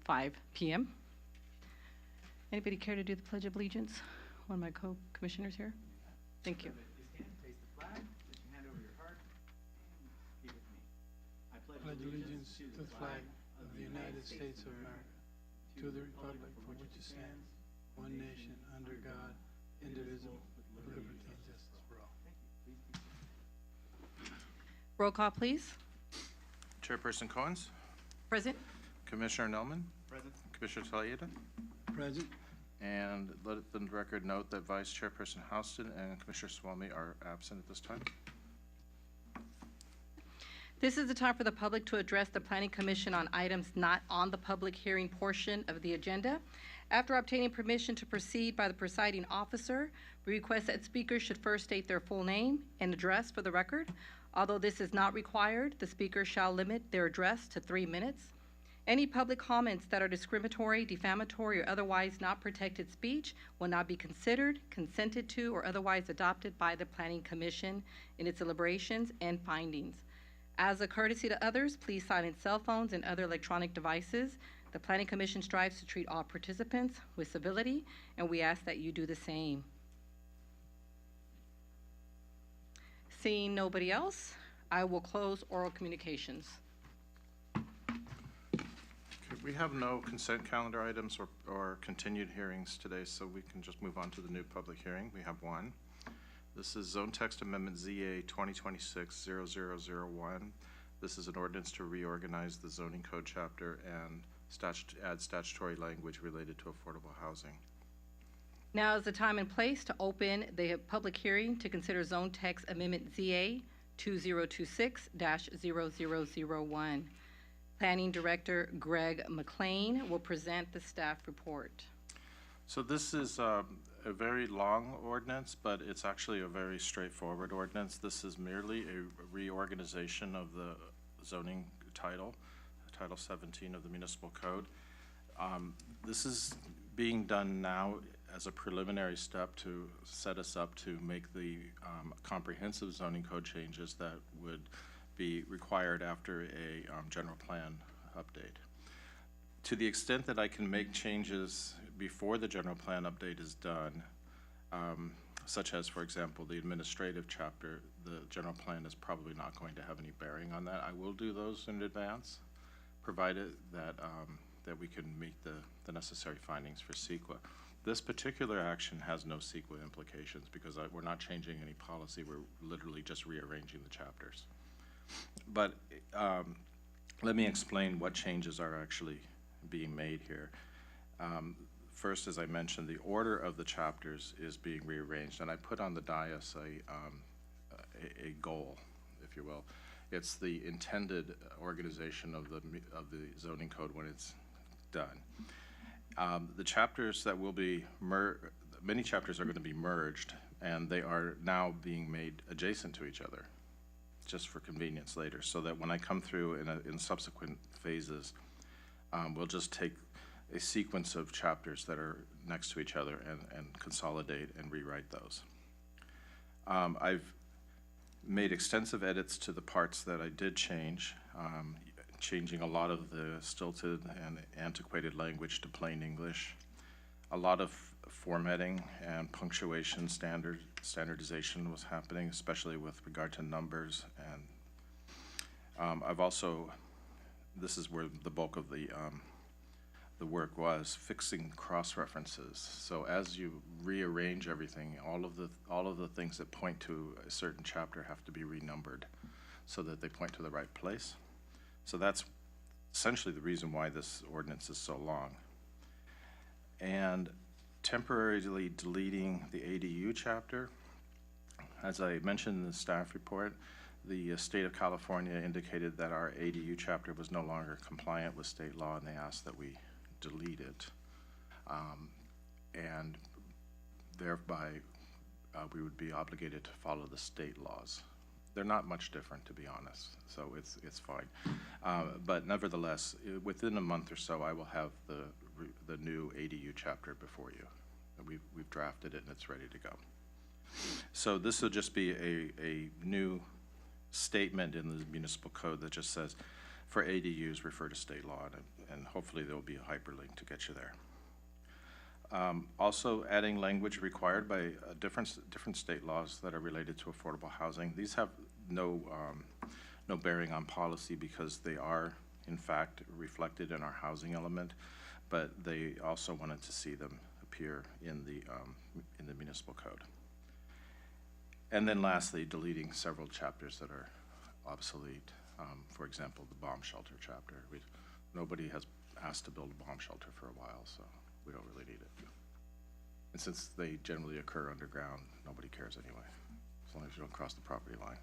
5 p.m. Anybody care to do the Pledge of Allegiance? One of my co-commissioners here. Thank you. Face the flag, put your hand over your heart, and repeat with me. I Pledge allegiance to the flag of the United States of America, to the republic for which it stands, one nation, under God, indivisible, with liberty and justice for all. Roll call, please. Chairperson Cohens, Present. Commissioner Nelman, Present. Commissioner Talieda, Present. and let the record note that Vice Chairperson Houston and Commissioner Swamy are absent at this time. This is the time for the public to address the Planning Commission on items not on the public hearing portion of the agenda. After obtaining permission to proceed by the presiding officer, we request that speakers should first state their full name and address for the record. Although this is not required, the speaker shall limit their address to 3 minutes. Any public comments that are discriminatory, defamatory, or otherwise not protected speech will not be considered, consented to, or otherwise adopted by the Planning Commission in its deliberations and findings. As a courtesy to others, please silence cell phones and other electronic devices. The Planning Commission strives to treat all participants with civility, and we ask that you do the same. Seeing nobody else, I will close oral communications. We have no consent calendar items or continued hearings today, so we can just move on to the new public hearing. We have one. This is Zone Text Amendment ZA 2026-0001. This is an ordinance to reorganize the zoning code chapter and add statutory language related to affordable housing. Now is the time and place to open the public hearing to consider Zone Text Amendment ZA 2026-0001. Planning Director Greg McLean will present the staff report. So this is a very long ordinance, but it's actually a very straightforward ordinance. This is merely a reorganization of the zoning Title 17 of the Municipal Code. This is being done now as a preliminary step to set us up to make the comprehensive zoning code changes that would be required after a general plan update. To the extent that I can make changes before the general plan update is done, such as, for example, the administrative chapter, the general plan is probably not going to have any bearing on that. I will do those in advance, provided that that we can meet the necessary findings for CEQA. This particular action has no CEQA implications because we're not changing any policy. We're literally just rearranging the chapters. But let me explain what changes are actually being made here. First, as I mentioned, the order of the chapters is being rearranged, and I put on the dais a goal, if you will. It's the intended organization of the zoning code when it's done. The chapters that will be many chapters are going to be merged, and they are now being made adjacent to each other, just for convenience later, so that when I come through in subsequent phases, we'll just take a sequence of chapters that are next to each other and consolidate and rewrite those. I've made extensive edits to the parts that I did change, changing a lot of the stilted and antiquated language to plain English, a lot of formatting and punctuation standardization was happening, especially with regard to numbers. And I've also, this is where the bulk of the work was, fixing cross-references. So as you rearrange everything, all of the things that point to a certain chapter have to be renumbered so that they point to the right place. So that's essentially the reason why this ordinance is so long. And temporarily deleting the ADU chapter. As I mentioned in the staff report, the state of California indicated that our ADU chapter was no longer compliant with state law, and they asked that we delete it. And thereby, we would be obligated to follow the state laws. They're not much different, to be honest, so it's fine. But nevertheless, within a month or so, I will have the new ADU chapter before you. We've drafted it and it's ready to go. So this will just be a new statement in the municipal code that just says, for ADUs, refer to state law, and hopefully there will be a hyperlink to get you there. Also adding language required by different state laws that are related to affordable housing. These have no bearing on policy because they are, in fact, reflected in our housing element, but they also wanted to see them appear in the municipal code. And then lastly, deleting several chapters that are obsolete. For example, the bomb shelter chapter. Nobody has asked to build a bomb shelter for a while, so we don't really need it. And since they generally occur underground, nobody cares anyway, as long as you don't cross the property line.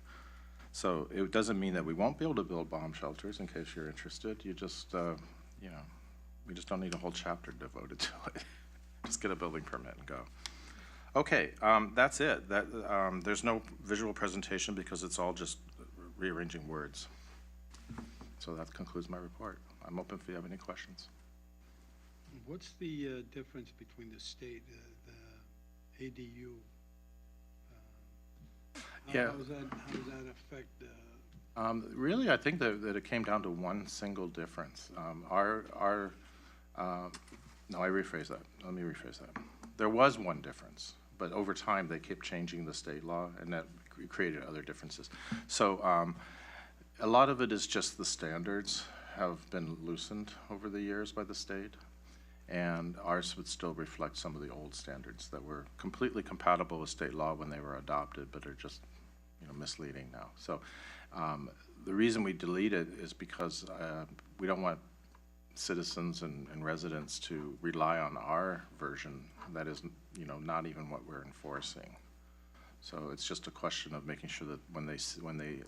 So it doesn't mean that we won't be able to build bomb shelters in case you're interested. You just, you know, we just don't need a whole chapter devoted to it. Just get a building permit and go. Okay, that's it. There's no visual presentation because it's all just rearranging words. So that concludes my report. I'm open if you have any questions. What's the difference between the state, the ADU? Yeah. How does that affect the? Really, I think that it came down to one single difference. No, I rephrase that. Let me rephrase that. There was one difference, but over time, they kept changing the state law, and that created other differences. So a lot of it is just the standards have been loosened over the years by the state, and ours would still reflect some of the old standards that were completely compatible with state law when they were adopted, but are just, misleading now. So the reason we delete it is because we don't want citizens and residents to rely on our version that is, not even what we're enforcing. So it's just a question of making sure that when they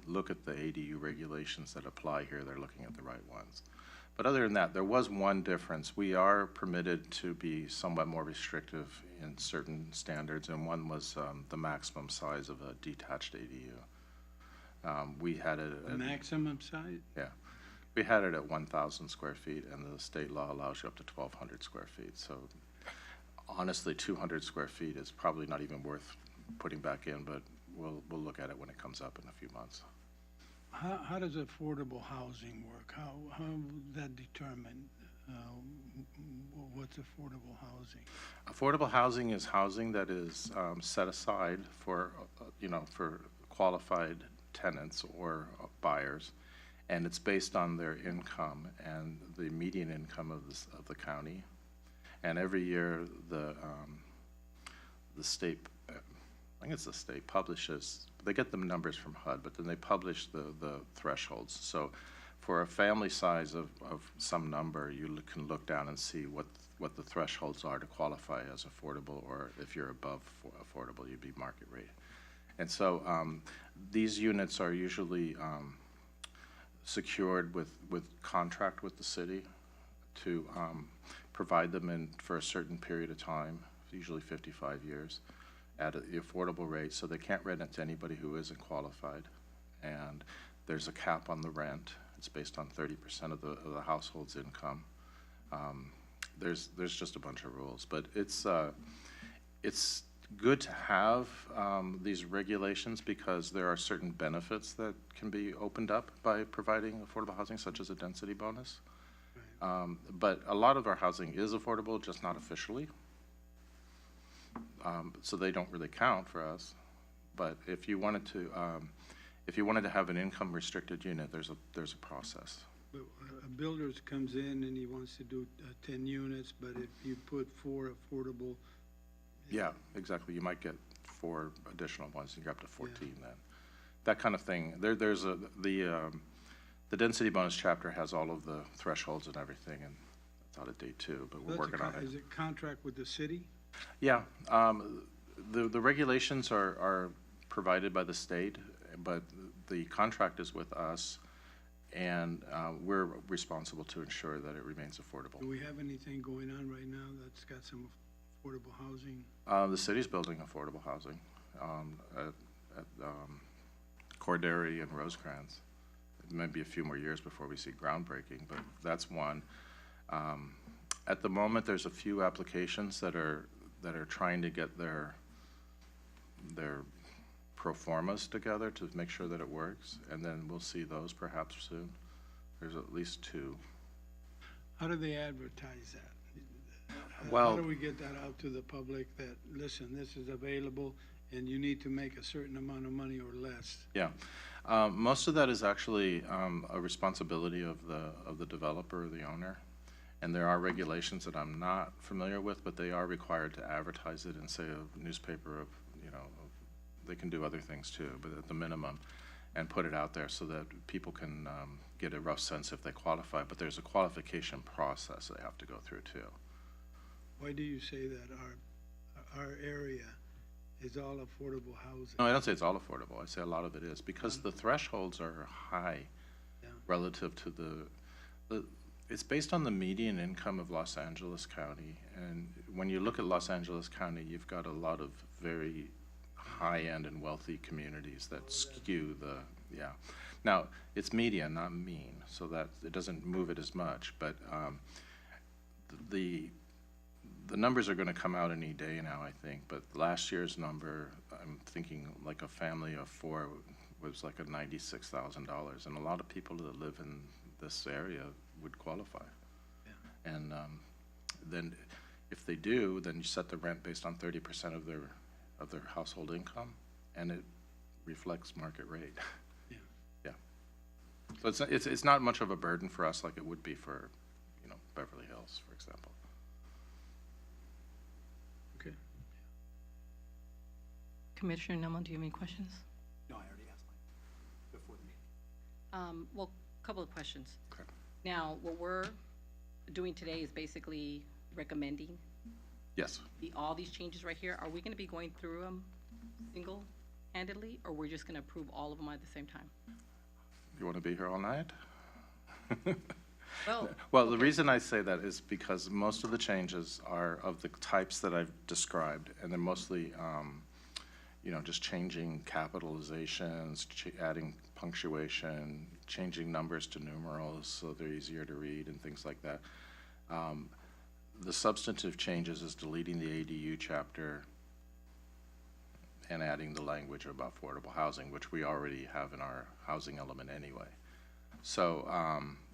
look at the ADU regulations that apply here, they're looking at the right ones. But other than that, there was one difference. We are permitted to be somewhat more restrictive in certain standards, and one was the maximum size of a detached ADU. We had it The maximum size? Yeah. We had it at 1,000 square feet, and the state law allows you up to 1,200 square feet. So honestly, 200 square feet is probably not even worth putting back in, but we'll look at it when it comes up in a few months. How does affordable housing work? How would that determine what's affordable housing? Affordable housing is housing that is set aside for, for qualified tenants or buyers, and it's based on their income and the median income of the county. And every year the state, I think it's the state, publishes, they get the numbers from HUD, but then they publish the thresholds. So for a family size of some number, you can look down and see what the thresholds are to qualify as affordable, or if you're above affordable, you'd be market rate. And so these units are usually secured with contract with the city to provide them for a certain period of time, usually 55 years, at the affordable rate, so they can't rent it to anybody who isn't qualified. And there's a cap on the rent. It's based on 30% of the household's income. There's just a bunch of rules, but it's good to have these regulations because there are certain benefits that can be opened up by providing affordable housing, such as a density bonus. But a lot of our housing is affordable, just not officially. So they don't really count for us. But if you wanted to have an income restricted unit, there's a process. But a builder comes in and he wants to do 10 units, but if you put 4 affordable. Yeah, exactly. You might get 4 additional ones, and you're up to 14 then. That kind of thing. There's the density bonus chapter has all of the thresholds and everything, and it's out of date too, but we're working on it. Is it contract with the city? Yeah, the regulations are provided by the state, but the contract is with us, and we're responsible to ensure that it remains affordable. Do we have anything going on right now that's got some affordable housing? The city's building affordable housing at Cordary and Rosecrans. It may be a few more years before we see groundbreaking, but that's one. At the moment, there's a few applications that are trying to get their pro formas together to make sure that it works, and then we'll see those perhaps soon. There's at least 2. How do they advertise that? Well, how do we get that out to the public that, listen, this is available and you need to make a certain amount of money or less? Yeah. Most of that is actually a responsibility of the developer or the owner. And there are regulations that I'm not familiar with, but they are required to advertise it in, say, a newspaper of, they can do other things too, but at the minimum, and put it out there so that people can get a rough sense if they qualify. But there's a qualification process they have to go through too. Why do you say that our area is all affordable housing? No, I don't say it's all affordable. I say a lot of it is because the thresholds are high relative to it's based on the median income of Los Angeles County. And when you look at Los Angeles County, you've got a lot of very high-end and wealthy communities that skew Now, it's median, not mean, so that it doesn't move it as much, but the numbers are gonna come out any day now, I think, but last year's number, I'm thinking like a family of 4 was like a $96,000, and a lot of people that live in this area would qualify. Yeah. And then, if they do, then you set the rent based on 30% of their household income, and it reflects market rate. Yeah. Yeah. So it's not much of a burden for us like it would be for, Beverly Hills, for example. Okay. Commissioner Nemo, do you have any questions? No, I already asked mine before the meeting. Well, a couple of questions. Okay. Now, what we're doing today is basically recommending Yes. all these changes right here. Are we going to be going through them single-handedly, or we're just going to approve all of them at the same time? You want to be here all night? Well, The reason I say that is because most of the changes are of the types that I've described, and they're mostly, just changing capitalizations, adding punctuation, changing numbers to numerals so they're easier to read and things like that. The substantive changes is deleting the ADU chapter and adding the language about affordable housing, which we already have in our housing element anyway. So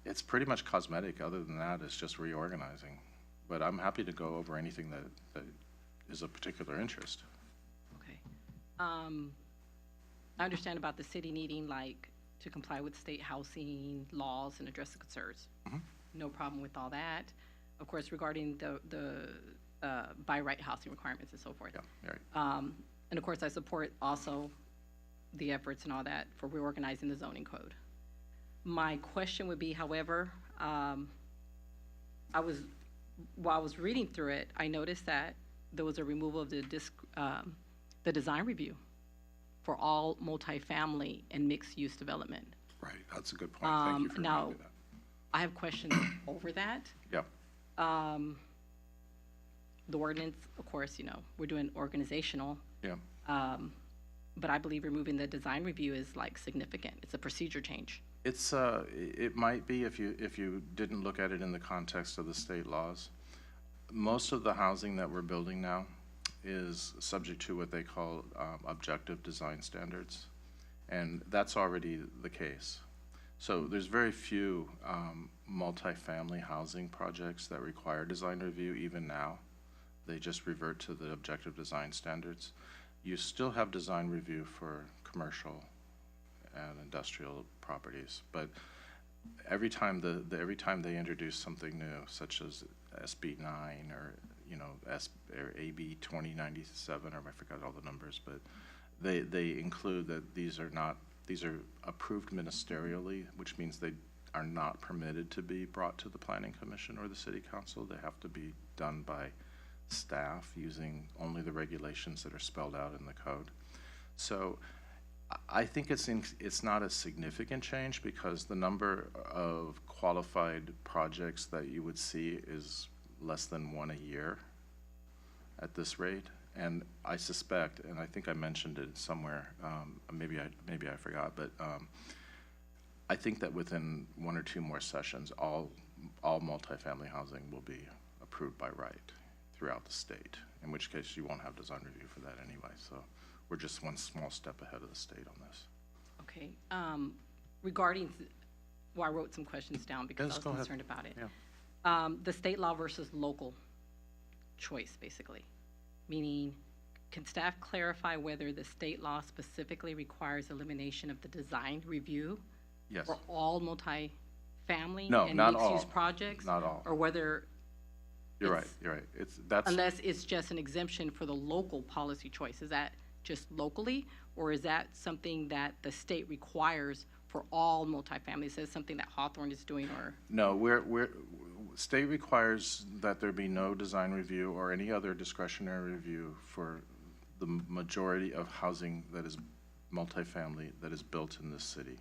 it's pretty much cosmetic. Other than that, it's just reorganizing. But I'm happy to go over anything that is of particular interest. Okay. I understand about the city needing, to comply with state housing laws and address the concerns. Mhm. No problem with all that. Of course, regarding the by right housing requirements and so forth. Yeah, right. And of course, I support also the efforts and all that for reorganizing the zoning code. My question would be, however, while I was reading through it, I noticed that there was a removal of the design review for all multifamily and mixed-use development. Right, that's a good point. Thank you for now- reminding me of that. I have questions over that. Yeah, The ordinance, of course, we're doing organizational, yeah. but I believe removing the design review is significant. It's a procedure change. It might be if you didn't look at it in the context of the state laws. Most of the housing that we're building now is subject to what they call objective design standards, and that's already the case. So there's very few multifamily housing projects that require design review even now. They just revert to the objective design standards. You still have design review for commercial and industrial properties, but every time they introduce something new, such as SB 9 or or AB 2097, or I forgot all the numbers, but they include that these are approved ministerially, which means they are not permitted to be brought to the Planning Commission or the City Council. They have to be done by staff using only the regulations that are spelled out in the code. So I think it's not a significant change because the number of qualified projects that you would see is less than one a year at this rate. And I suspect, and I think I mentioned it somewhere, maybe I forgot, but I think that within 1 or 2 more sessions, all multifamily housing will be approved by right throughout the state, in which case you won't have design review for that anyway. So we're just one small step ahead of the state on this. Okay. Regarding, I wrote some questions down because Yes, I was go ahead. concerned about it. Yeah. The state law versus local choice, basically. Meaning, can staff clarify whether the state law specifically requires elimination of the design review Yes. for all multi-family No, and not mixed-use all. projects? Not all. Or whether, You're right. That's unless it's just an exemption for the local policy choice? Is that just locally, or is that something that the state requires for all multifamily? Is that something that Hawthorne is doing, or? No, state requires that there be no design review or any other discretionary review for the majority of housing that is multifamily that is built in this city.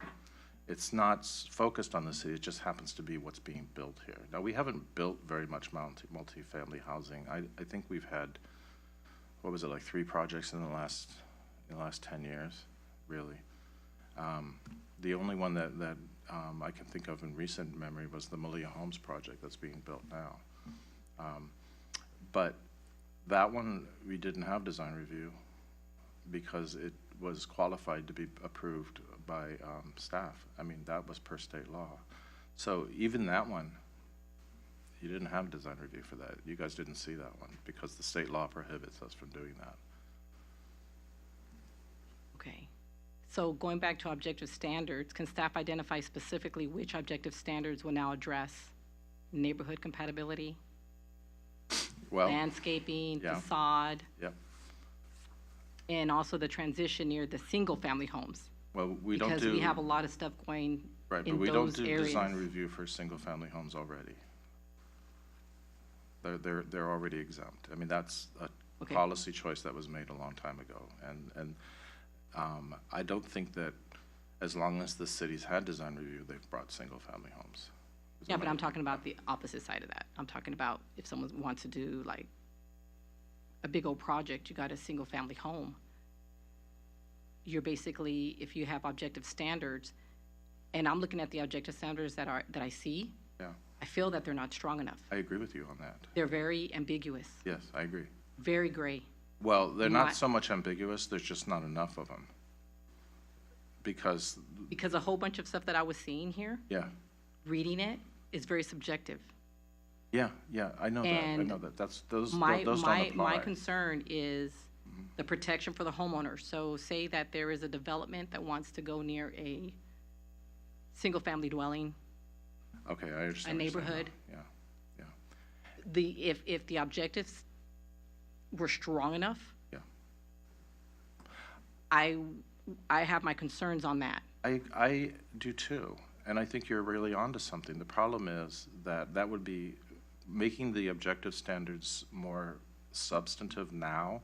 It's not focused on the city, it just happens to be what's being built here. Now, we haven't built very much multifamily housing. I think we've had, 3 projects in the last 10 years, really. The only one that I can think of in recent memory was the Malia Homes project that's being built now. But that one, we didn't have design review because it was qualified to be approved by staff. I mean, that was per state law. So even that one, you didn't have design review for that. You guys didn't see that one because the state law prohibits us from doing that. Okay. So going back to objective standards, can staff identify specifically which objective standards will now address neighborhood compatibility, Well, landscaping, yeah. facade, yep. and also the transition near the single-family homes? Well, we don't do. Because we have a lot of stuff going Right, but in we don't those do areas. design review for single-family homes already. They're already exempt. I mean, that's a Okay. policy choice that was made a long time ago. And I don't think that as long as the city's had design review, they've brought single-family homes. Yeah, but I'm talking about the opposite side of that. I'm talking about if someone wants to do like a big old project, you got a single-family home. You're basically, if you have objective standards, and I'm looking at the objective standards that I see, Yeah, I feel that they're not strong enough. I agree with you on that. They're very ambiguous, Yes, I agree. very gray. Well, they're My- not so much ambiguous, there's just not enough of them. Because, Because a whole bunch of stuff that I was seeing here, yeah, reading it, is very subjective. yeah, I know that, I And know that. Those My don't apply. my concern is the protection for the homeowner. So say that there is a development that wants to go near a single-family dwelling, Okay, I understand. a what you're saying neighborhood. now. Yeah, if the objectives were strong enough, yeah. I have my concerns on that. I do too, and I think you're really onto something. The problem is that would be making the objective standards more substantive now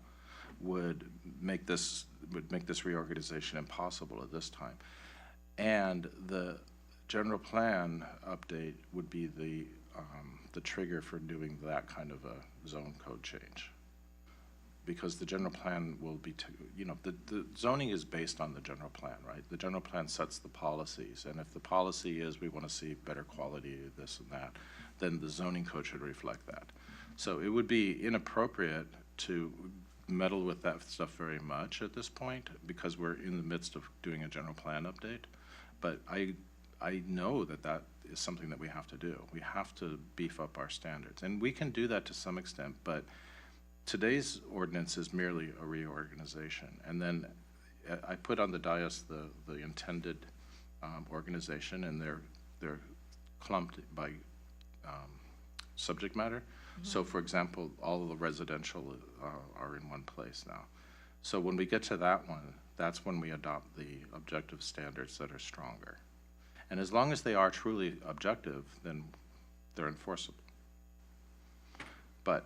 would make this reorganization impossible at this time. And the general plan update would be the trigger for doing that kind of a zone code change. Because the general plan will be, the zoning is based on the general plan, right? The general plan sets the policies, and if the policy is we want to see better quality, this and that, then the zoning code should reflect that. So it would be inappropriate to meddle with that stuff very much at this point because we're in the midst of doing a general plan update. But I know that is something that we have to do. We have to beef up our standards, and we can do that to some extent, but today's ordinance is merely a reorganization. And then I put on the dais the intended organization, and they're clumped by subject matter. So for example, all of the residential are in one place now. So when we get to that one, that's when we adopt the objective standards that are stronger. And as long as they are truly objective, then they're enforceable. But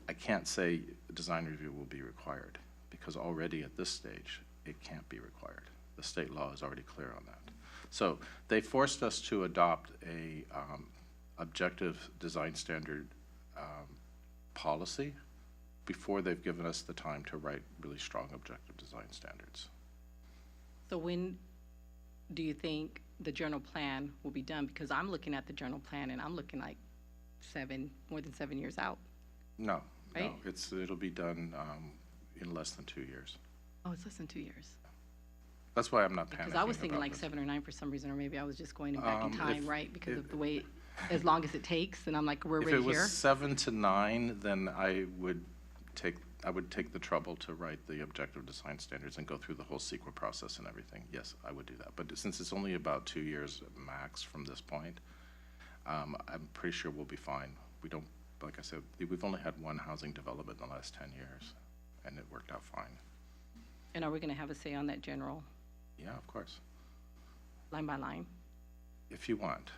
I can't say design review will be required because already at this stage, it can't be required. The state law is already clear on that. So they forced us to adopt a objective design standard policy before they've given us the time to write really strong objective design standards. So when do you think the general plan will be done? Because I'm looking at the general plan and I'm looking like more than 7 years out. No, Right? no, it'll be done in less than 2 years. Oh, it's less than 2 years. That's why I'm not panicking. Because I was thinking about like this. 7 or 9 for some reason, or maybe I was just going back in time, if- right? Because of the way, as long as it takes, and I'm like, we're If right it was here. 7 to 9, then I would take the trouble to write the objective design standards and go through the whole CEQA process and everything. Yes, I would do that. But since it's only about 2 years max from this point, I'm pretty sure we'll be fine. We don't, like I said, we've only had one housing development in the last 10 years, and it worked out fine. And are we going to have a say on that general, Yeah, of course, line by line? if you want.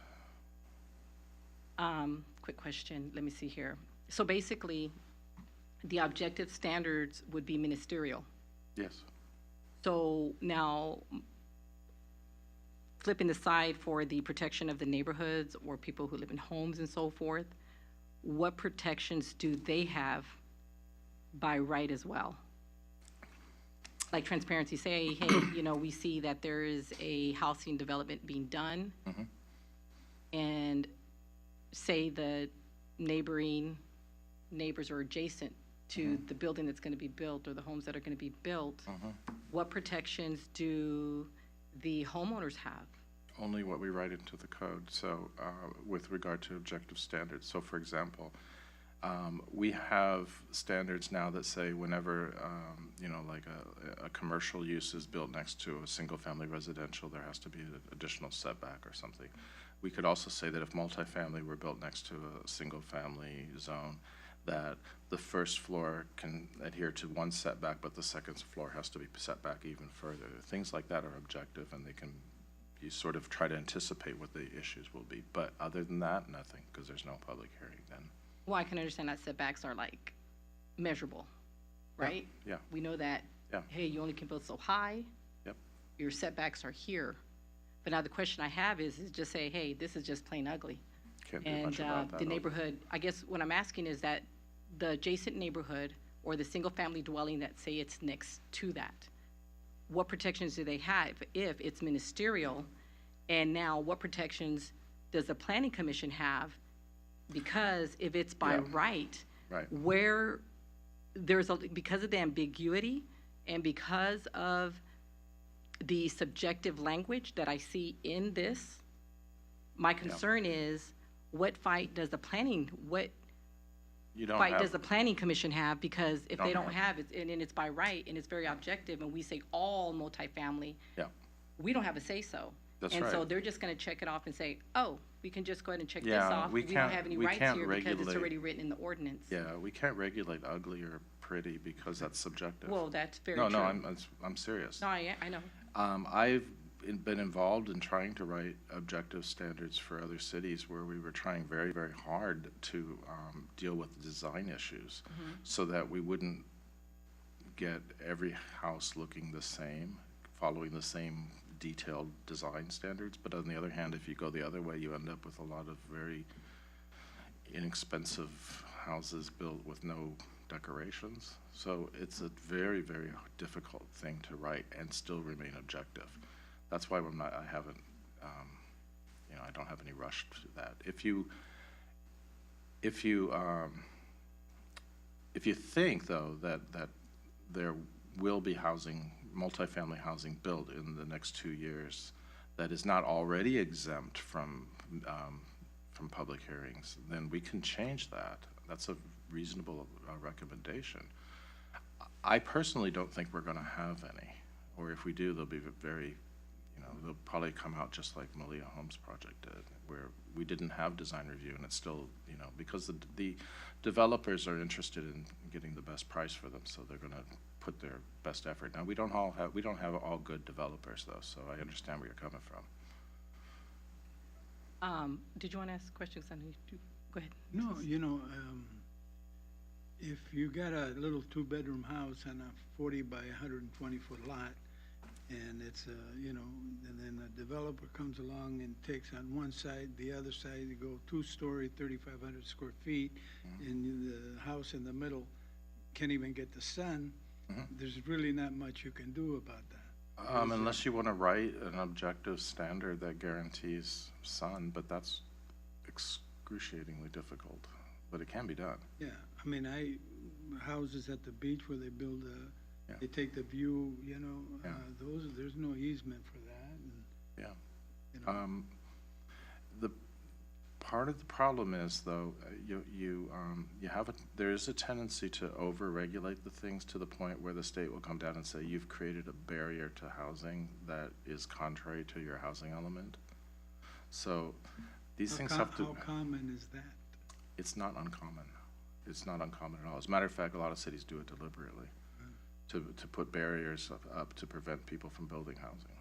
Quick question, let me see here. So basically, the objective standards would be ministerial. Yes. So now, flipping the side for the protection of the neighborhoods or people who live in homes and so forth, what protections do they have by right as well? like transparency, say, hey, we see that there is a housing development being done, and say the neighbors are adjacent to the building that's going to be built or the homes that are going to be built, what protections do the homeowners have? Only what we write into the code, so with regard to objective standards. So for example, we have standards now that say whenever, like a commercial use is built next to a single-family residential, there has to be an additional setback or something. We could also say that if multifamily were built next to a single-family zone, that the first floor can adhere to one setback, but the second floor has to be set back even further. Things like that are objective, and you sort of try to anticipate what the issues will be. But other than that, nothing, because there's no public hearing then. Well, I can understand that setbacks are like measurable, right? Yeah. We know that, Yeah. hey, you only can build so high. Yep. Your setbacks are here. But now the question I have is just say, hey, this is just plain ugly. Can't do much about that. The neighborhood, I guess what I'm asking is that the adjacent neighborhood or the single-family dwelling that say it's next to that, what protections do they have if it's ministerial? And now what protections does the planning commission have? Because if it's by right, where because of the ambiguity and because of the subjective language that I see in this, my concern is what fight does the planning commission have? Because if they don't have it, and it's by right, and it's very objective, and we say all multifamily, we don't have a say-so. That's and right. so they're just going to check it off and say, oh, we can just go ahead and check this Yeah, off. we don't can't- have any we rights can't here because it's regulate- already written in the ordinance. Yeah, we can't regulate ugly or pretty because that's subjective. Well, that's very No, true. I'm serious. No, I know. I've been involved in trying to write objective standards for other cities where we were trying very, very hard to deal with design issues so that we wouldn't get every house looking the same, following the same detailed design standards. But on the other hand, if you go the other way, you end up with a lot of very inexpensive houses built with no decorations. So it's a very, very difficult thing to write and still remain objective. That's why I don't have any rush to that. If you think though that there will be multifamily housing built in the next 2 years that is not already exempt from public hearings, then we can change that. That's a reasonable recommendation. I personally don't think we're going to have any, or if we do, they'll be very, they'll probably come out just like Malia Homes project did, where we didn't have design review, and it's still, because the developers are interested in getting the best price for them, so they're going to put their best effort. Now, we don't have all good developers though, so I understand where you're coming from. Did you want to ask questions? Go ahead. No, if you got a little 2-bedroom house on a 40 by 120-foot lot, and it's and then a developer comes along and takes on one side, the other side, you go 2-story, 3,500 square feet, and the house in the middle can't even get the sun, there's really not much you can do about that. Unless you want to write an objective standard that guarantees sun, but that's excruciatingly difficult, but it can be done. Yeah, I mean, houses at the beach where they build they take the view, there's no easement for that. And, the part of the problem is though, there is a tendency to over-regulate the things to the point where the state will come down and say, you've created a barrier to housing that is contrary to your housing element. So these things have to. How common is that? It's not uncommon. It's not uncommon at all. As a matter of fact, a lot of cities do it deliberately to put barriers up to prevent people from building housing.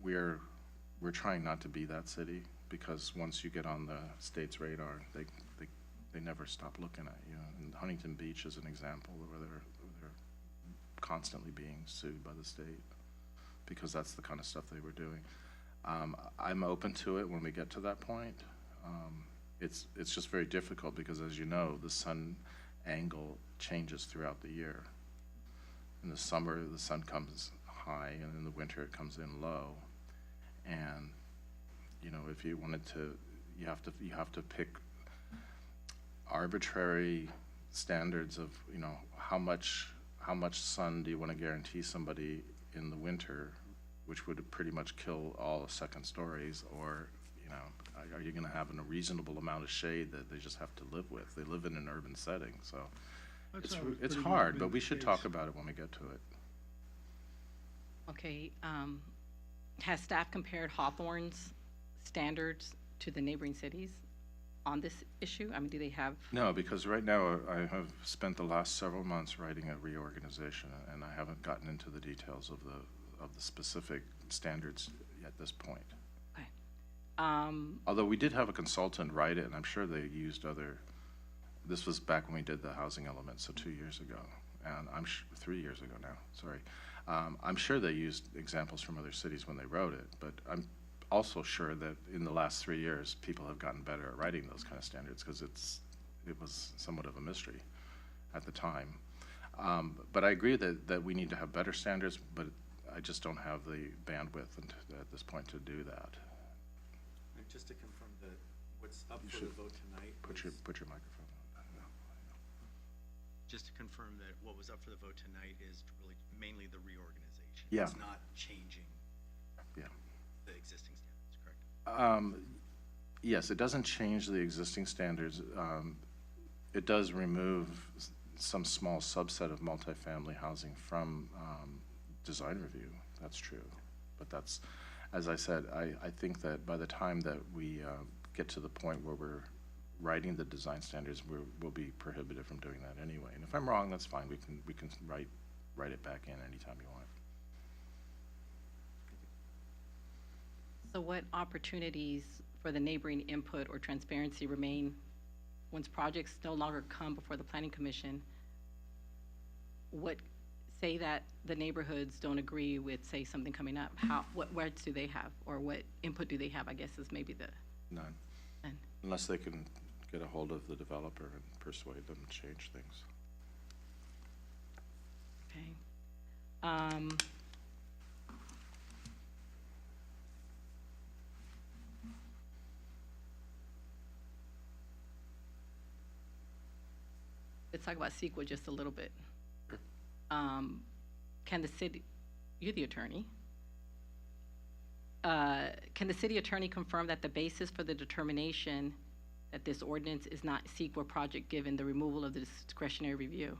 We're trying not to be that city, because once you get on the state's radar, they never stop looking at you. And Huntington Beach is an example where they're constantly being sued by the state because that's the kind of stuff they were doing. I'm open to it when we get to that point. It's just very difficult because, as you know, the sun angle changes throughout the year. In the summer, the sun comes high, and in the winter, it comes in low. And, you know, if you wanted to, you have to pick arbitrary standards of, you know, how much sun do you want to guarantee somebody in the winter, which would pretty much kill all the second stories, or, you know, are you going to have a reasonable amount of shade that they just have to live with? They live in an urban setting, so That's it's always it's pretty hard, much but been we the should case. talk about it when we get to it. Okay, has staff compared Hawthorne's standards to the neighboring cities on this issue? I mean, do they have? No, because right now I have spent the last several months writing a reorganization, and I haven't gotten into the details of the specific standards at this point. Okay. Although we did have a consultant write it, and I'm sure they used other, this was back when we did the housing element, so 2 years ago, and 3 years ago now, sorry. I'm sure they used examples from other cities when they wrote it, but I'm also sure that in the last 3 years, people have gotten better at writing those kind of standards, because it was somewhat of a mystery at the time. But I agree that we need to have better standards, but I just don't have the bandwidth at this point to do that. And just to confirm that what's up You for the should vote tonight Put is, your microphone on. just to confirm that what was up for the vote tonight is really mainly the reorganization. Yeah. It's not changing Yeah. the existing standards, correct? Yes, it doesn't change the existing standards. It does remove some small subset of multifamily housing from design review. That's true. But that's, as I said, I think that by the time that we get to the point where we're writing the design standards, we'll be prohibited from doing that anyway. And if I'm wrong, that's fine. We can write it back in anytime you want. So what opportunities for the neighboring input or transparency remain once projects no longer come before the Planning Commission? What, say that the neighborhoods don't agree with, say, something coming up, what rights do they have? Or what input do they have, I guess, is maybe the, None. None. Unless they can get a hold of the developer and persuade them to change things. okay. Let's talk about CEQA just a little bit. Sure. Can the city, you're the attorney, can the city attorney confirm that the basis for the determination that this ordinance is not CEQA project given the removal of the discretionary review?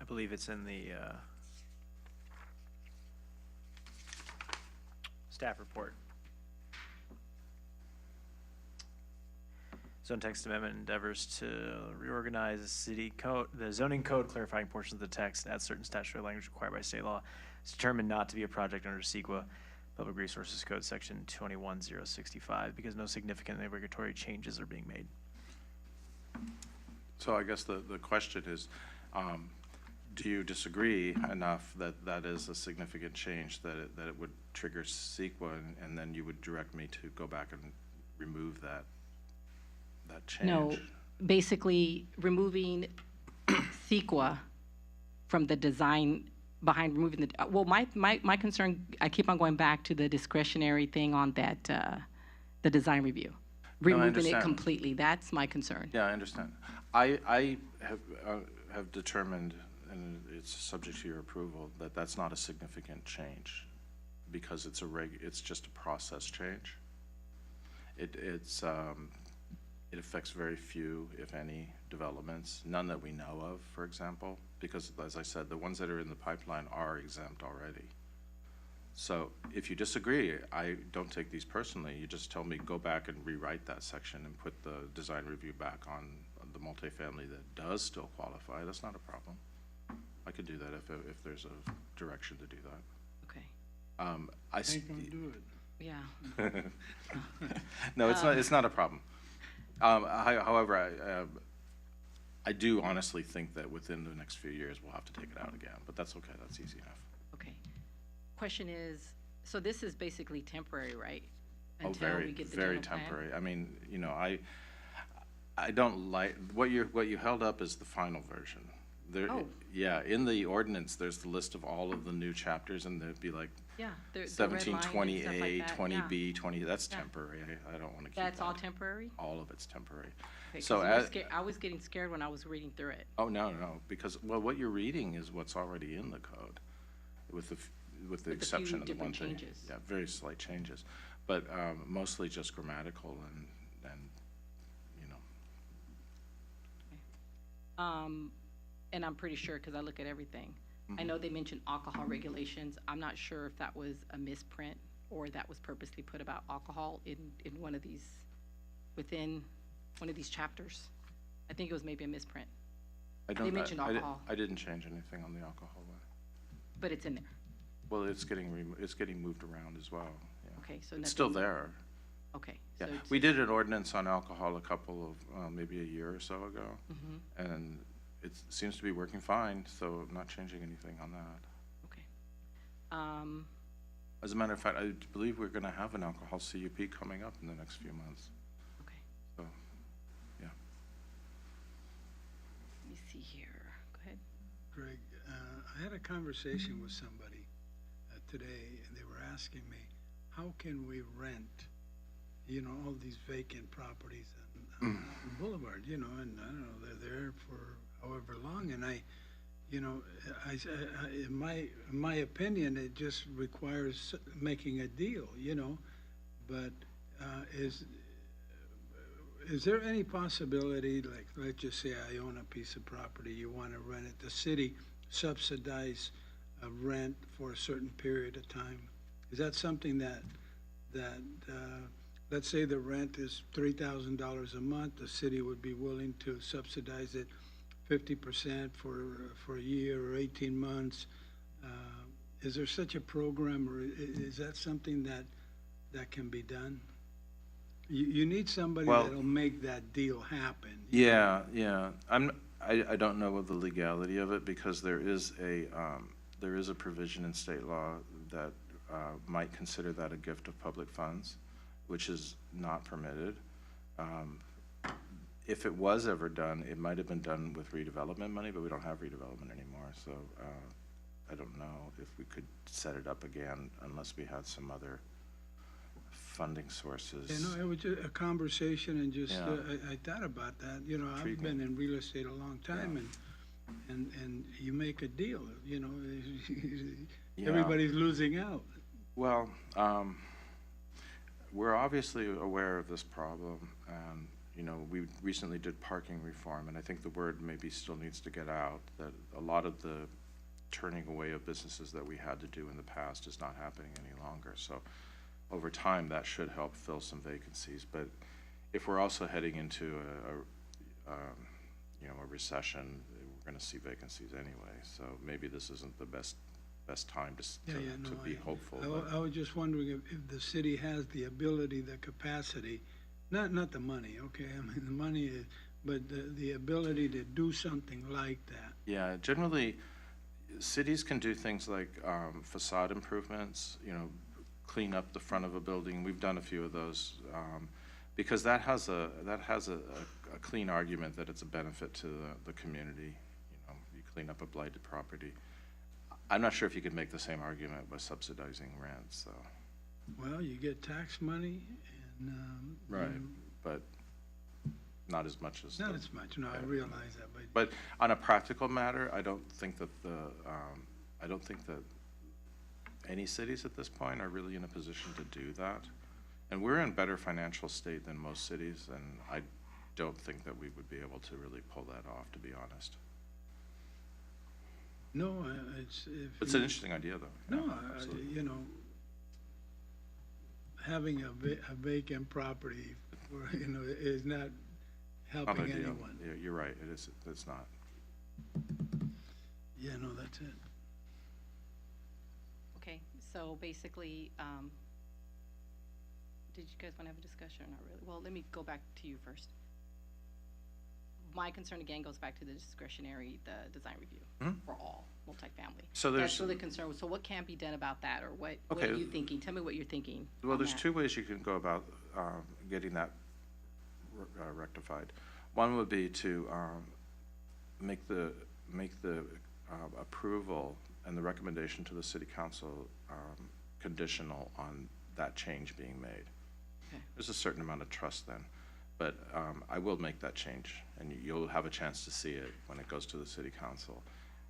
I believe it's in the staff report. Zone text amendment endeavors to reorganize the city code, the zoning code, clarifying portions of the text, add certain statutory language required by state law. It's determined not to be a project under CEQA, Public Resources Code, section 21065, because no significant regulatory changes are being made. So I guess the question is, do you disagree enough that that is a significant change, that it would trigger CEQA, and then you would direct me to go back and remove that change? No, basically removing CEQA from the design, behind removing the, well, my concern, I keep on going back to the discretionary thing on that, the design review. Removing it understand. completely, that's my concern. Yeah, I understand. I have determined, and it's subject to your approval, that that's not a significant change, because it's just a process change. It affects very few, if any, developments, none that we know of, for example, because, as I said, the ones that are in the pipeline are exempt already. So if you disagree, I don't take these personally. You just tell me, go back and rewrite that section and put the design review back on the multifamily that does still qualify. That's not a problem. I could do that if there's a direction to do that. Okay, Ain't gonna do it. yeah. No, it's not a problem. However, I do honestly think that within the next few years, we'll have to take it out again, but that's okay, that's easy enough. Okay. Question is, so this is basically temporary, right? Oh, Until we very, get the very general plan? temporary. I mean, you know, I don't like, what you held up is the final version. There, Oh. yeah, in the ordinance, there's the list of all of the new chapters, and there'd be like Yeah. the red line and seventeen, stuff twenty like A, that, twenty yeah. B, 20, that's Yeah. temporary. I don't want to keep That's all that. temporary? All of it's temporary. Okay, 'cause So you were as, scared- I was getting scared when I was reading through it. oh, no, because, well, what you're reading is what's already in the code with the, with the With a few exception of the one different thing. changes. Yeah, very slight changes, but mostly just grammatical and, you know, And I'm pretty sure, because I look at everything. I know they mentioned alcohol regulations. I'm not sure if that was a misprint or that was purposely put about alcohol in one of these, within one of these chapters. I think it was maybe a misprint, I don't. mentioned alcohol. I didn't change anything on the alcohol one. but it's in there. Well, it's getting moved around as well, yeah. Okay, so It's still nothing- there, Okay. yeah. So it's- We did an ordinance on alcohol a couple of, maybe a year or so ago, Mhm, and it seems to be working fine, so I'm not changing anything on that. okay. As a matter of fact, I believe we're gonna have an alcohol CUP coming up in the next few months, Okay. so, yeah. Let me see here. Go ahead. Greg, I had a conversation with somebody today, and they were asking me, how can we rent, you know, all these vacant properties on Boulevard, you know, and I don't know, they're there for however long, and in my opinion, it just requires making a deal, you know, but is there any possibility, like, let's just say I own a piece of property, you want to rent it, the city subsidize rent for a certain period of time? Is that something that, let's say the rent is $3,000 a month, the city would be willing to subsidize it 50% for a year or 18 months? Is there such a program, or is that something that can be done? You need somebody Well- that'll make that deal happen. Yeah. I don't know the legality of it, because there is a provision in state law that might consider that a gift of public funds, which is not permitted. If it was ever done, it might have been done with redevelopment money, but we don't have redevelopment anymore, so I don't know if we could set it up again unless we had some other funding sources. You know, it was just a conversation, and just, Yeah. I thought about that, you know, I've Intriguing. been in real estate a long time, and you make a deal, you know, Yeah. everybody's losing out. Well, we're obviously aware of this problem, and, you know, we recently did parking reform, and I think the word maybe still needs to get out, that a lot of the turning away of businesses that we had to do in the past is not happening any longer. So over time, that should help fill some vacancies. But if we're also heading into a recession, we're gonna see vacancies anyway. So maybe this isn't the best time to be hopeful. I was just wondering if the city has the ability, the capacity, not the money, okay, I mean, the money is, but the ability to do something like that. Yeah, generally, cities can do things like facade improvements, you know, clean up the front of a building. We've done a few of those, because that has a clean argument that it's a benefit to the community. You know, you clean up a blighted property. I'm not sure if you could make the same argument by subsidizing rent, so. Well, you get tax money, and, Right, but not as much as. not the- as much, no, I realize that, but But on a practical matter, I don't think that any cities at this point are really in a position to do that. And we're in better financial state than most cities, and I don't think that we would be able to really pull that off, to be honest. no, it's, if. It's you- an interesting idea, though. No, Yeah, absolutely. you know, having a vacant property, you know, is not Not helping ideal. anyone. Yeah, you're right, it's not. Yeah, no, that's it. Okay, so basically, did you guys want to have a discussion or not really? Well, let me go back to you first. My concern again goes back to the discretionary, the design review for all multifamily. So That's there's- really concerned. So what can be done about that, or what are Okay. you thinking? Tell me what you're thinking. Well, on there's that. two ways you can go about getting that rectified. One would be to make the approval and the recommendation to the city council conditional on that change being made. Okay. There's a certain amount of trust then, but I will make that change, and you'll have a chance to see it when it goes to the city council,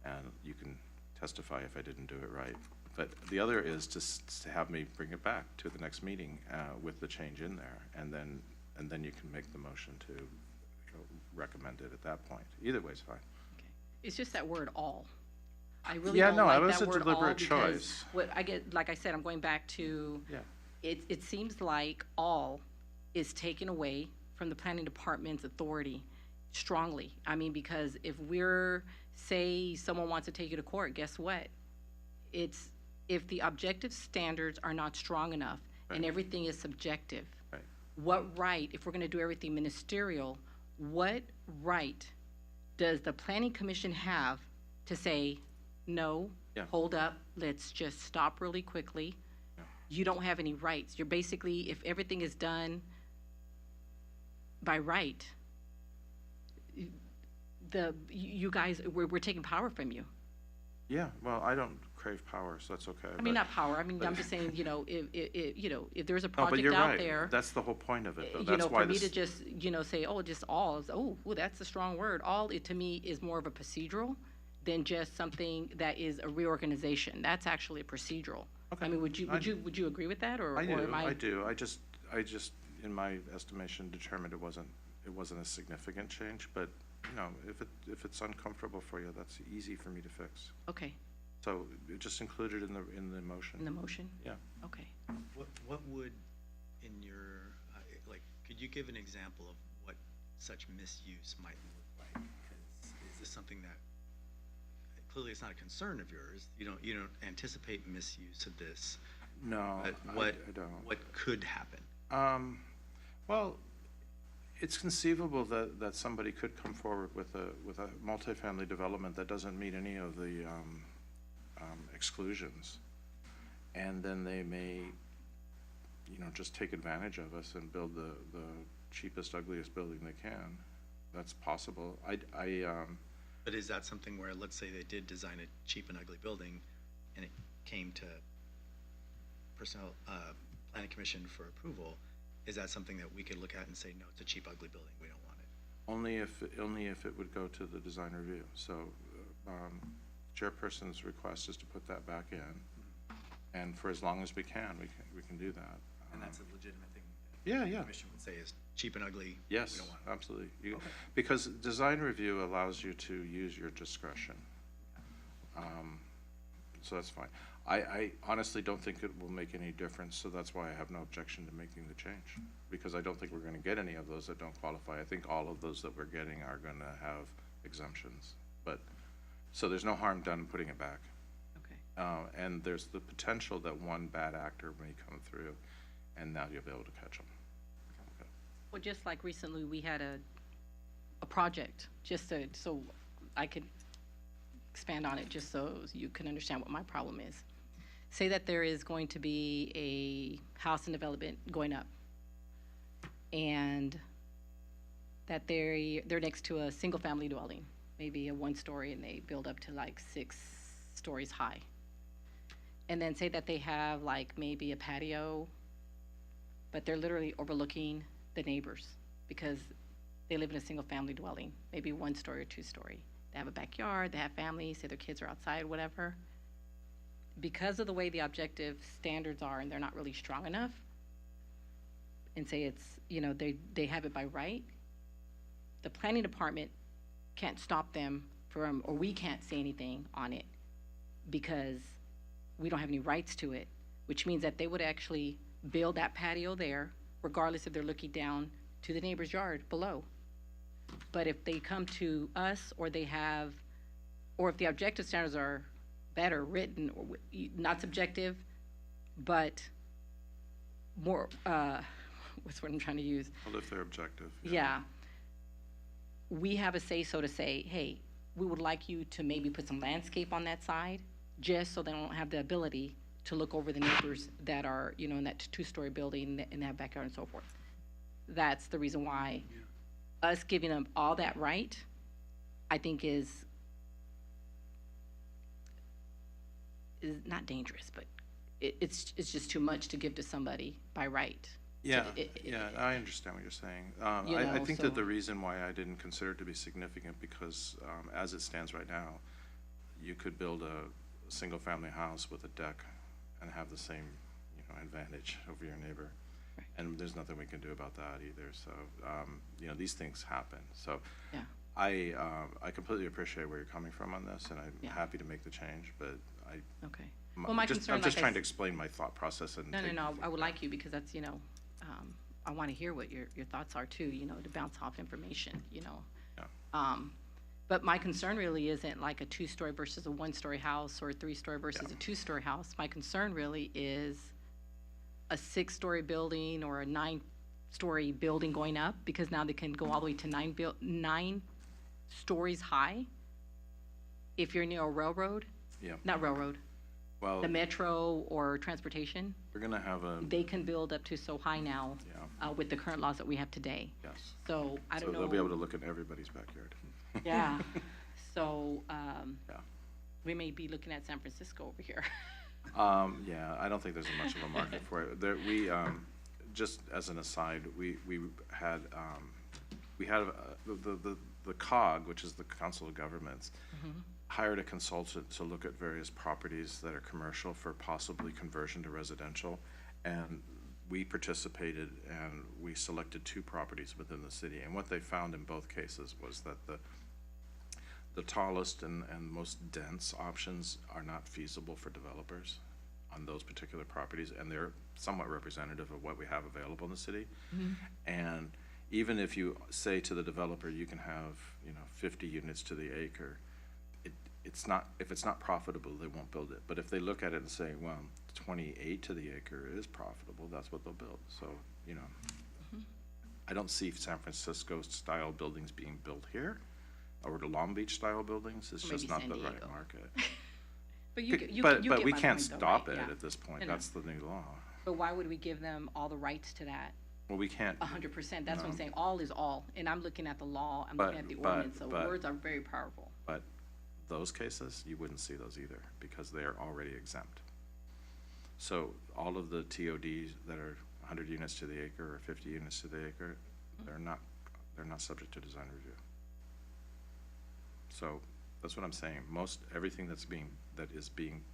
and you can testify if I didn't do it right. But the other is to have me bring it back to the next meeting with the change in there, and then you can make the motion to recommend it at that point. Either way's fine. Okay. It's just that word "all." I really Yeah, don't no, like it was that a word "all" deliberate because choice. what I get, like I said, I'm going back to. Yeah. It seems like all is taken away from the planning department's authority strongly. I mean, because if say someone wants to take you to court, guess what? If the objective standards are not strong enough and Right. everything is subjective, Right. what right, if we're gonna do everything ministerial, what right does the planning commission have to say, no, Yeah. hold up, let's just stop really quickly? Yeah. You don't have any rights. You're basically, if everything is done by right, you guys, we're taking power from you. Yeah, well, I don't crave power, so that's okay. I mean, but- not power, I mean, but- I'm just saying, if there's a No, but project you're out right. there, That's the whole point of it, though. you That's know, why for me this. to just, say, oh, just all, ooh, that's a strong word. All, it to me is more of a procedural than just something that is a reorganization. That's actually a procedural. I Okay. mean, would you agree with that, or I do, am I do. I just, in my estimation, determined it wasn't a significant change, but, if it's uncomfortable for you, that's easy for me to fix. Okay, So just include it in the motion. in the motion? Yeah. Okay. What would, in your, could you give an example of what such misuse might look like? 'Cause is this something that, clearly it's not a concern of yours, you don't anticipate misuse of this, No, but I don't. what could happen? Well, it's conceivable that somebody could come forward with a multifamily development that doesn't meet any of the exclusions. And then they may, just take advantage of us and build the cheapest, ugliest building they can. That's possible. But is that something where, let's say they did design a cheap and ugly building, and it came to planning commission for approval, is that something that we could look at and say, no, it's a cheap, ugly building, we don't want it? Only if it would go to the design review. So, chairperson's request is to put that back in, and for as long as we can do that. And that's a legitimate thing? Yeah, yeah. The commission would say is cheap and ugly, we Yes, don't want it. absolutely. Okay. Because design review allows you to use your discretion. So that's fine. I honestly don't think it will make any difference, so that's why I have no objection to making the change. Because I don't think we're gonna get any of those that don't qualify. I think all of those that we're getting are gonna have exemptions. So there's no harm done in putting it back. Okay. And there's the potential that one bad actor may come through, and now you'll be able to catch them. Well, just like recently, we had a project, so I could expand on it, just so you can understand what my problem is. Say that there is going to be a house in development going up, and that they're next to a single-family dwelling, maybe a one-story, and they build up to like 6 stories high. And then say that they have like maybe a patio, but they're literally overlooking the neighbors because they live in a single-family dwelling, maybe 1-story or 2-story. They have a backyard, they have families, say their kids are outside, whatever. Because of the way the objective standards are and they're not really strong enough, and say it's, they have it by right, the planning department can't stop them from, or we can't say anything on it because we don't have any rights to it, which means that they would actually build that patio there, regardless if they're looking down to the neighbor's yard below. But if they come to us, or if the objective standards are better written, or not subjective, but more, what's the word I'm trying to use? Well, if they're objective. Yeah. We have a say-so to say, hey, we would like you to maybe put some landscape on that side, just so they don't have the ability to look over the neighbors that are, in that 2-story building in that backyard and so forth. That's the reason why us giving them all that right, I think is not dangerous, but it's just too much to give to somebody by right. Yeah, it- yeah, I understand what you're saying. You I know, think that the so- reason why I didn't consider it to be significant, because as it stands right now, you could build a single-family house with a deck and have the same, you know, advantage over your neighbor. Right. And there's nothing we can do about that either, so, you know, these things happen. So Yeah. I completely appreciate where you're coming from on this, and I'm Yeah. happy to make the change, but Okay. Well, my concern, I'm just like I trying to s- explain my thought process and. No, take- I would like you, because that's, you know, I want to hear what your thoughts are too, you know, to bounce off information, you know. Yeah. But my concern really isn't like a 2-story versus a 1-story house, or a 3-story versus Yeah. a 2-story house. My concern really is a 6-story building or a 9-story building going up, because now they can go all the way to 9 stories high. If you're near a railroad, Yeah, not railroad, well, the metro or transportation, we're gonna have a, they can build up to so high now yeah, with the current laws that we have today. yes. So I So don't know. they'll be able to look in everybody's backyard. Yeah. So Yeah. we may be looking at San Francisco over here. Yeah, I don't think there's much of a market for it. There, just as an aside, we had, the COG, which is the Council of Governments, hired a consultant to look at various properties that are commercial for possibly conversion to residential. And we participated, and we selected 2 properties within the city. And what they found in both cases was that the tallest and most dense options are not feasible for developers on those particular properties, and they're somewhat representative of what we have available in the city. And even if you say to the developer, you can have, you know, 50 units to the acre, it's not, if it's not profitable, they won't build it. But if they look at it and say, well, 28 to the acre is profitable, that's what they'll build. So, you know, I don't see San Francisco-style buildings being built here, or the Long Beach-style buildings. It's Or just maybe not San the right Diego. market. But you get But my we can't point, though, stop right? it Yeah. at this point. I know. That's the new law. But why would we give them all the rights to that? Well, we can't. 100%. That's what I'm No. saying. All is all. And I'm looking at the law, I'm looking at the But- ordinance, so but- words are very powerful. But those cases, you wouldn't see those either, because they are already exempt. So all of the TODs that are 100 units to the acre or 50 units to the acre, they're not subject to design review. So that's what I'm saying. Everything that is being,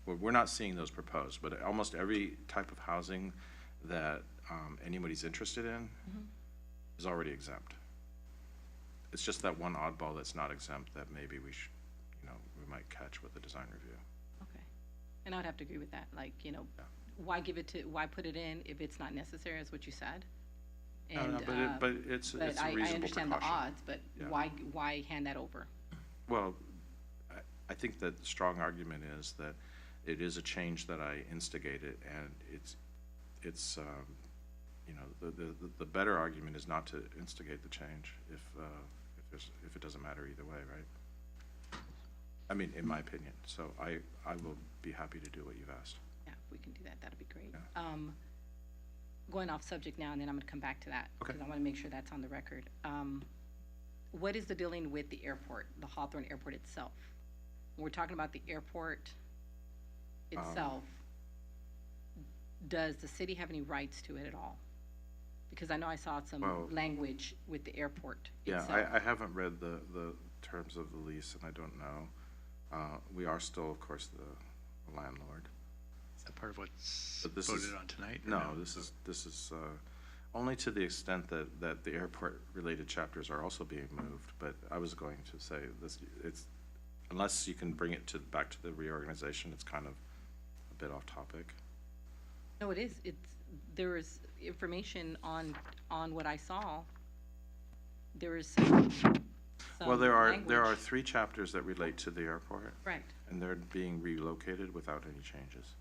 we're not seeing those proposed, but almost every type of housing that anybody's interested in is already exempt. It's just that one oddball that's not exempt that maybe we might catch with the design review. Okay. And I'd have to agree with that. Like, you know, Yeah. why put it in if it's not necessary, is what you said? No, And, but it's a but I reasonable understand the precaution. odds, but Yeah. why hand that over? Well, I think that the strong argument is that it is a change that I instigated, and it's you know, the better argument is not to instigate the change if it doesn't matter either way, right? I mean, in my opinion. So I will be happy to do what you've asked. Yeah, if we can do that, that'd be great. Yeah. Going off subject now, and then I'm gonna come back to that. Okay. Because I wanna make sure that's on the record. What is the dealing with the airport, the Hawthorne Airport itself? When we're talking about the airport itself, does the city have any rights to it at all? Because I know I saw some Well- language with the airport Yeah, itself. I haven't read the terms of the lease, and I don't know. We are still, of course, the landlord. Is that part of what's But this voted is- on tonight? or No, this is only to the extent that the airport-related chapters are also being moved. But I was going to say this, unless you can bring it back to the reorganization, it's kind of a bit off topic. No, it is. There is information on what I saw. There is some Well, there are language. 3 chapters that relate to the airport, Correct. and they're being relocated without any changes.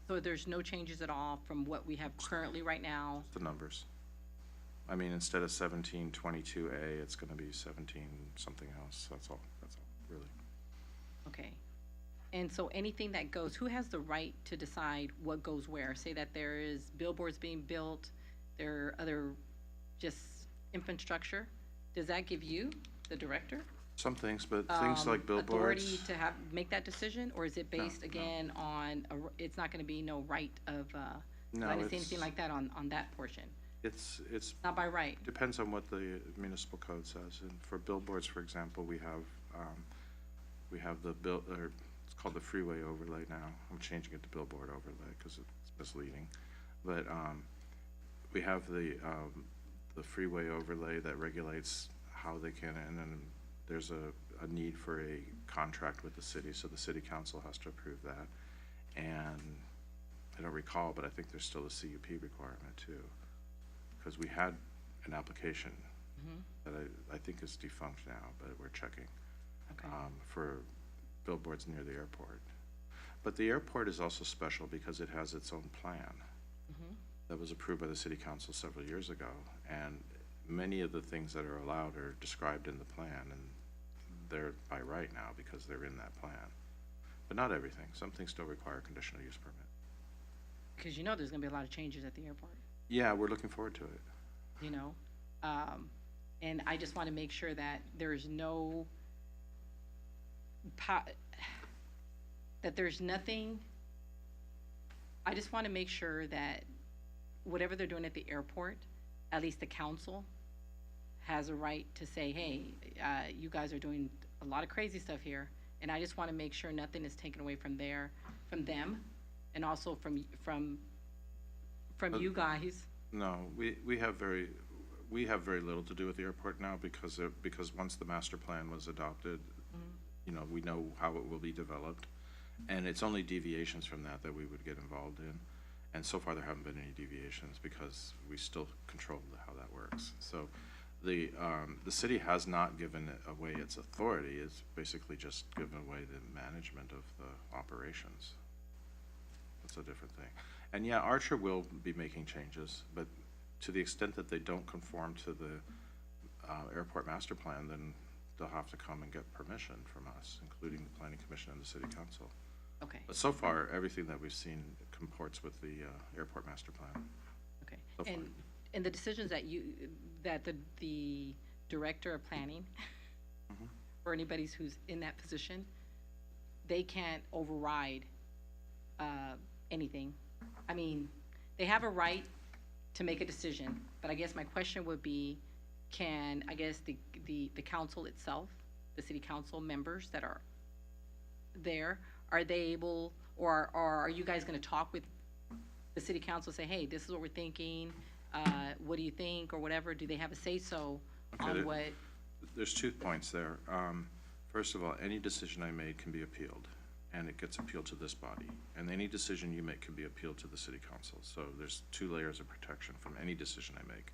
So there's no changes at all from what we have currently right now? The numbers. I mean, instead of 1722A, it's gonna be 17 something else. That's all, really. Okay. And so anything that goes, who has the right to decide what goes where? Say that there is billboards being built, there are other just infrastructure. does that give you, the director, Some things, but things like authority billboards, to make that decision? Or is it based, no. again, on, it's not gonna be no right of, No, I didn't see it's- anything like that on that portion, it's not by right. depends on what the municipal code says. And for billboards, for example, we have the bill, or it's called the freeway overlay now. I'm changing it to billboard overlay because it's misleading. But we have the freeway overlay that regulates how they can, and then there's a need for a contract with the city, so the city council has to approve that. And I don't recall, but I think there's still a CUP requirement too, because we had an application that I think is defunct now, but we're checking Okay. for billboards near the airport. But the airport is also special because it has its own plan that was approved by the city council several years ago, and many of the things that are allowed are described in the plan, and they're by right now because they're in that plan. But not everything. Some things still require conditional use permit. Because you know there's gonna be a lot of changes at the airport, Yeah, we're looking forward to it. you know? And I just wanna make sure that there's no that there's nothing, I just wanna make sure that whatever they're doing at the airport, at least the council has a right to say, hey, you guys are doing a lot of crazy stuff here, and I just wanna make sure nothing is taken away from them, and also from you guys. No, we have very little to do with the airport now because once the master plan was adopted, you know, we know how it will be developed. And it's only deviations from that we would get involved in. And so far, there haven't been any deviations because we still control how that works. So the city has not given away its authority. It's basically just given away the management of the operations. That's a different thing. And yeah, Archer will be making changes, but to the extent that they don't conform to the airport master plan, then they'll have to come and get permission from us, including the planning commission and the city council. Okay, But so far, everything that we've seen comports with the airport master plan. okay. So far. And the decisions that the director of planning, or anybody who's in that position, they can't override anything. I mean, they have a right to make a decision, but I guess my question would be, can, I guess, the council itself, the city council members that are there, are they able, or are you guys gonna talk with the city council, say, hey, this is what we're thinking, what do you think, or whatever? Do they have a say-so Okay, on what? There's 2 points there. First of all, any decision I made can be appealed, and it gets appealed to this body. And any decision you make can be appealed to the city council. So there's 2 layers of protection from any decision I make.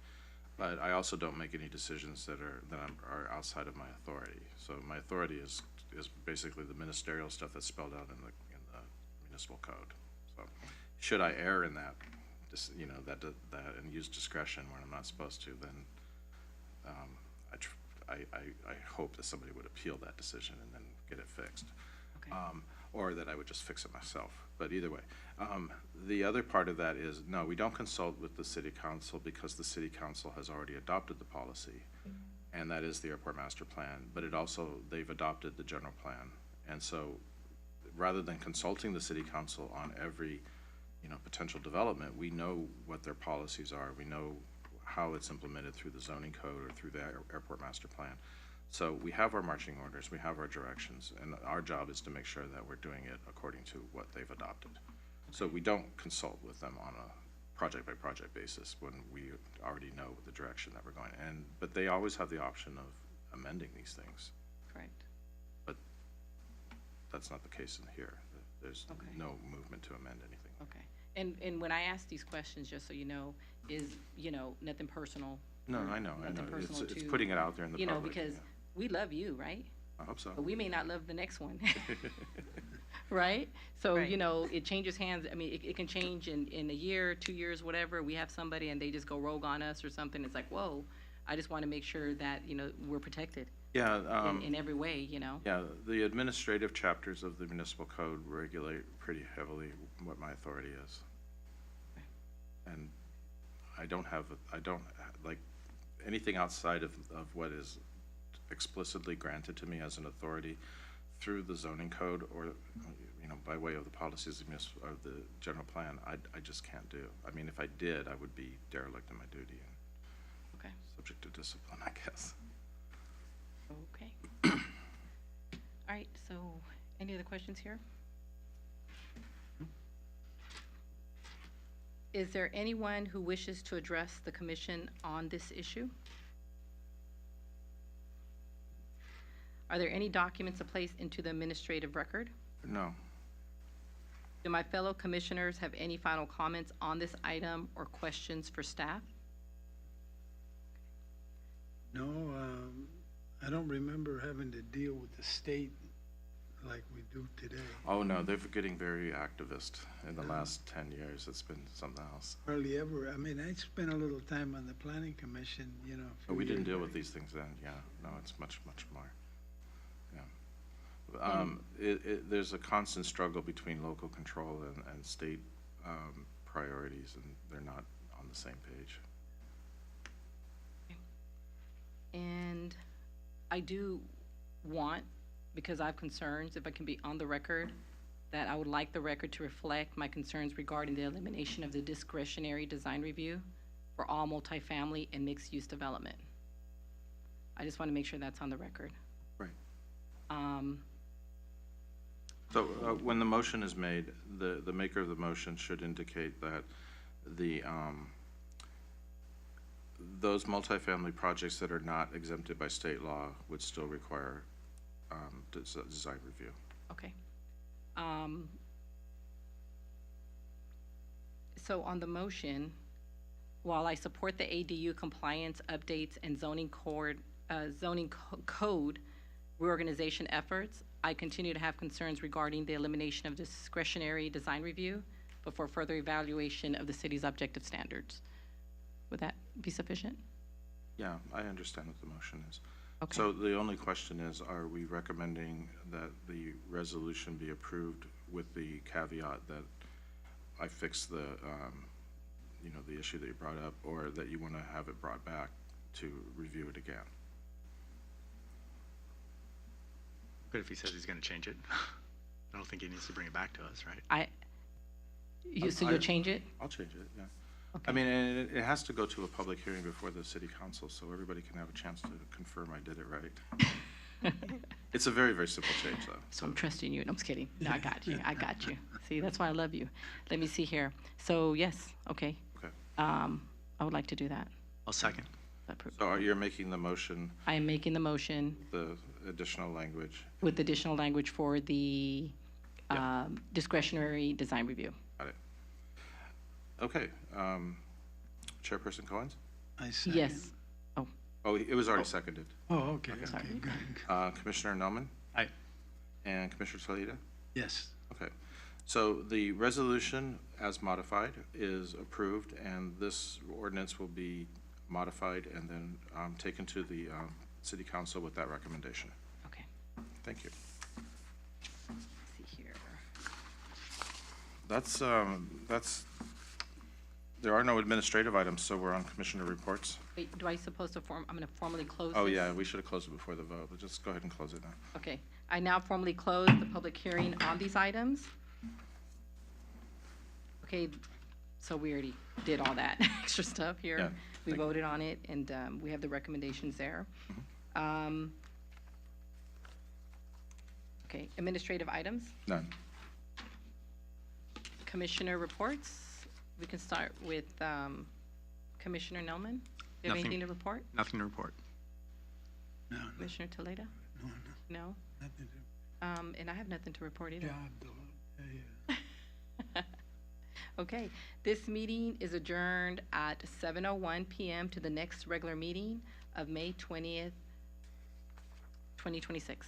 But I also don't make any decisions that are outside of my authority. So my authority is basically the ministerial stuff that's spelled out in the municipal code. So should I err in that, you know, that and use discretion when I'm not supposed to, then I hope that somebody would appeal that decision and then get it fixed. Okay. Or that I would just fix it myself. But either way, the other part of that is, no, we don't consult with the city council because the city council has already adopted the policy, and that is the airport master plan, but they've adopted the general plan. And so, rather than consulting the city council on every, you know, potential development, we know what their policies are, we know how it's implemented through the zoning code or through the airport master plan. So we have our marching orders, we have our directions, and our job is to make sure that we're doing it according to what they've adopted. So we don't consult with them on a project-by-project basis when we already know the direction that we're going. But they always have the option of amending these things, Correct. but that's not the case in here. There's Okay. no movement to amend anything. Okay. And when I ask these questions, just so you know, is, you know, nothing personal. No, I know. Nothing personal It's to, putting it out there in the you know, public. because yeah. we love you, right? I hope so. But we may not love the next one. Right? So, Right. you know, it changes hands. I mean, it can change in a year, 2 years, whatever. We have somebody and they just go rogue on us or something. It's like, whoa, I just want to make sure that, you know, we're protected Yeah, in every way, you know? yeah, the administrative chapters of the municipal code regulate pretty heavily what my authority is. And like, anything outside of what is explicitly granted to me as an authority through the zoning code or, you know, by way of the policies of the general plan, I just can't do. I mean, if I did, I would be derelict in my duty and Okay. subject to discipline, I guess. Okay. All right, so any other questions here? Is there anyone who wishes to address the commission on this issue? Are there any documents to place into the administrative record? No. Do my fellow commissioners have any final comments on this item or questions for staff? No, I don't remember having to deal with the state like we do today. Oh, no, they're getting very activist in the last 10 years. It's been something else. Hardly ever, I mean, I spent a little time on the planning commission, you know. a But we few didn't years deal with back. these things then, yeah. No, it's much, much more. Yeah. There's a constant struggle between local control and state priorities, and they're not on the same page. And I do want, because I have concerns, if I can be on the record, that I would like the record to reflect my concerns regarding the elimination of the discretionary design review for all multifamily and mixed-use development. I just want to make sure that's on the record. Right. Um, So when the motion is made, the maker of the motion should indicate that those multifamily projects that are not exempted by state law would still require design review. Okay. So on the motion, while I support the ADU compliance updates and zoning code reorganization efforts, I continue to have concerns regarding the elimination of discretionary design review before further evaluation of the city's objective standards. Would that be sufficient? Yeah, I understand what the motion is. Okay. So the only question is, are we recommending that the resolution be approved with the caveat that I fix the, you know, the issue that you brought up, or that you want to have it brought back to review it again? Good if he says he's gonna change it. I don't think he needs to bring it back to us, right? So you'll change it? I'll change it, yeah. Okay. I mean, and it has to go to a public hearing before the city council, so everybody can have a chance to confirm I did it right. It's a very, very simple change, though. So I'm trusting you. No, I'm just kidding. No, I got you. I got you. See, that's why I love you. Let me see here. So yes, okay. Okay. I would like to do that. I'll second. So you're making the motion, I am making the motion the additional language. with additional language for the discretionary design review. Got it. Okay. Chairperson Cohen? I second. Yes. Oh, it was already seconded. Oh, okay, okay, Sorry. good. Commissioner Nauman Aye. and Commissioner Salida? Yes, Okay. So the resolution as modified is approved, and this ordinance will be modified and then taken to the city council with that recommendation. Okay. Thank you. Let's see here. There are no administrative items, so we're on commissioner reports. Wait, do I supposed to I'm going to formally close Oh, this? yeah, we should have closed it before the vote, but just go ahead and close it now. Okay. I now formally close the public hearing on these items. Okay, so we already did all that extra stuff here. Yeah, We thank you. voted on it, and we have the recommendations there. Okay, administrative items, None. commissioner reports. We can start with Commissioner Nelman. Do you have Nothing. anything to report? Nothing to report. no, Commissioner Toledo? no, No? nothing to, And I have nothing to report either. job, though, yeah. Okay, this meeting is adjourned at 7:01 PM to the next regular meeting of May 20th, 2026.